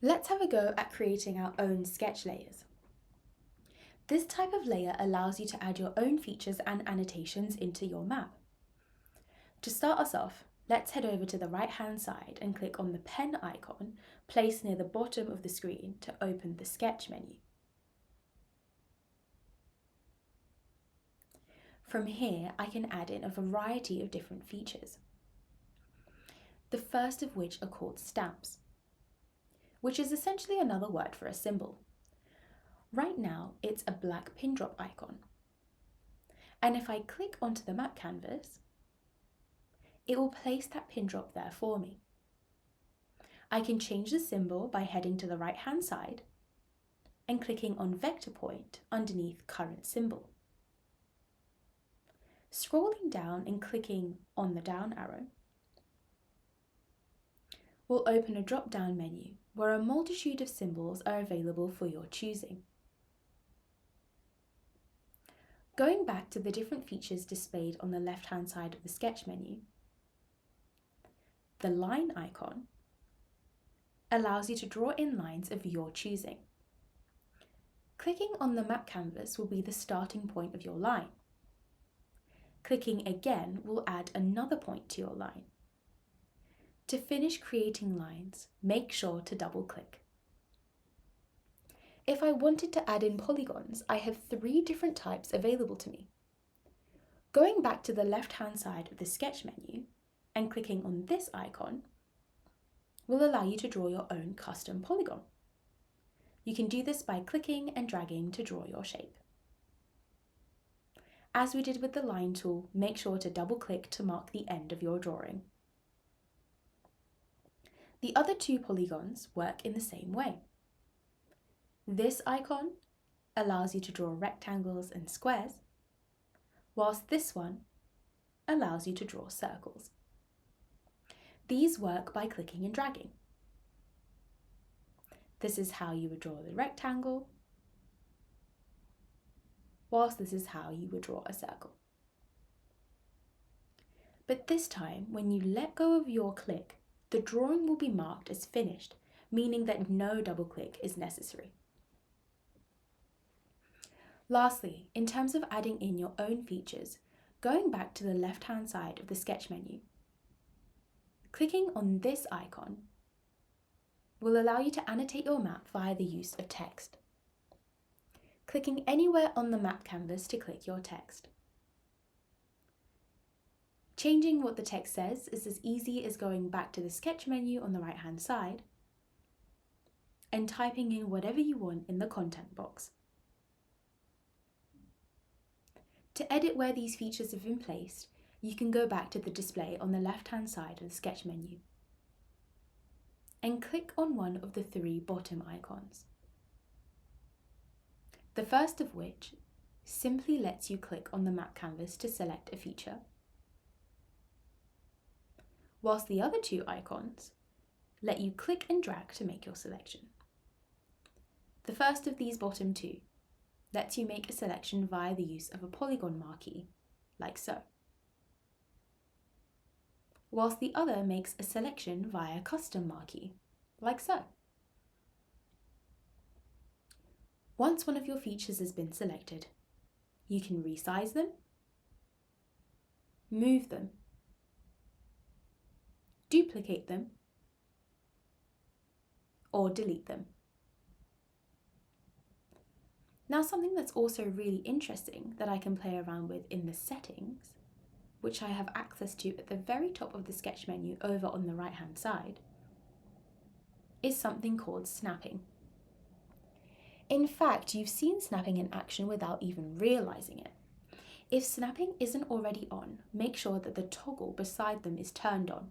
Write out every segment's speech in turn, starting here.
Let's have a go at creating our own sketch layers. This type of layer allows you to add your own features and annotations into your map. To start us off, let's head over to the right-hand side and click on the pen icon placed near the bottom of the screen to open the sketch menu. From here, I can add in a variety of different features. The first of which are called stamps, which is essentially another word for a symbol. Right now, it's a black pin drop icon. And if I click onto the map canvas, it will place that pin drop there for me. I can change the symbol by heading to the right-hand side and clicking on Vector Point underneath Current Symbol. Scrolling down and clicking on the down arrow will open a drop-down menu where a multitude of symbols are available for your choosing. Going back to the different features displayed on the left-hand side of the sketch menu, the line icon allows you to draw in lines of your choosing. Clicking on the map canvas will be the starting point of your line. Clicking again will add another point to your line. To finish creating lines, make sure to double-click. If I wanted to add in polygons, I have 3 different types available to me. Going back to the left-hand side of the sketch menu and clicking on this icon will allow you to draw your own custom polygon. You can do this by clicking and dragging to draw your shape. As we did with the line tool, make sure to double-click to mark the end of your drawing. The other 2 polygons work in the same way. This icon allows you to draw rectangles and squares, whilst this one allows you to draw circles. These work by clicking and dragging. This is how you would draw the rectangle, whilst this is how you would draw a circle. But this time, when you let go of your click, the drawing will be marked as finished, meaning that no double click is necessary. Lastly, in terms of adding in your own features, going back to the left-hand side of the sketch menu, clicking on this icon will allow you to annotate your map via the use of text. Clicking anywhere on the map canvas to click your text. Changing what the text says is as easy as going back to the sketch menu on the right-hand side and typing in whatever you want in the content box. To edit where these features have been placed, you can go back to the display on the left-hand side of the sketch menu and click on one of the 3 bottom icons. The first of which simply lets you click on the map canvas to select a feature, whilst the other 2 icons let you click and drag to make your selection. The first of these bottom 2 lets you make a selection via the use of a polygon marquee, like so, whilst the other makes a selection via custom marquee, like so. Once one of your features has been selected, you can resize them, move them, duplicate them, or delete them. Now, something that's also really interesting that I can play around with in the settings, which I have access to at the very top of the sketch menu over on the right-hand side, is something called snapping. In fact, you've seen snapping in action without even realizing it. If snapping isn't already on, make sure that the toggle beside them is turned on.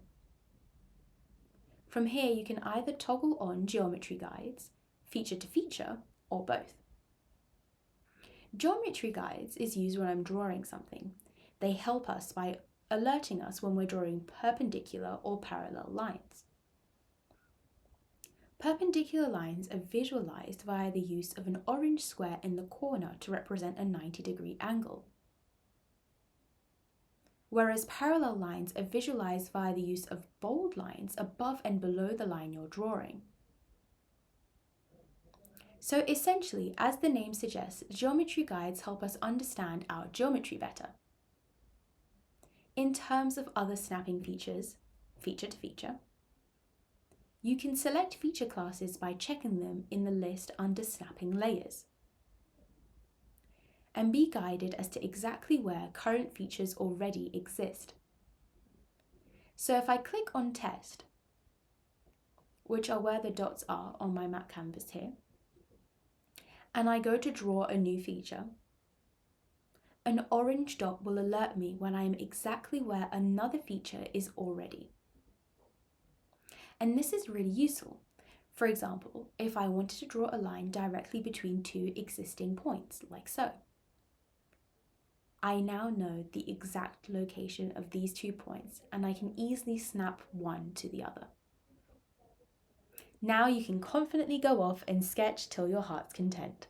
From here, you can either toggle on geometry guides, feature to feature, or both. Geometry guides is used when I'm drawing something. They help us by alerting us when we're drawing perpendicular or parallel lines. Perpendicular lines are visualized via the use of an orange square in the corner to represent a 90-degree angle, whereas parallel lines are visualized via the use of bold lines above and below the line you're drawing. So essentially, as the name suggests, geometry guides help us understand our geometry better. In terms of other snapping features, feature to feature, you can select feature classes by checking them in the list under snapping layers, and be guided as to exactly where current features already exist. So if I click on test, which are where the dots are on my map canvas here, and I go to draw a new feature, an orange dot will alert me when I am exactly where another feature is already. And this is really useful. For example, if I wanted to draw a line directly between two existing points, like so. I now know the exact location of these 2 points, and I can easily snap one to the other. Now you can confidently go off and sketch till your heart's content.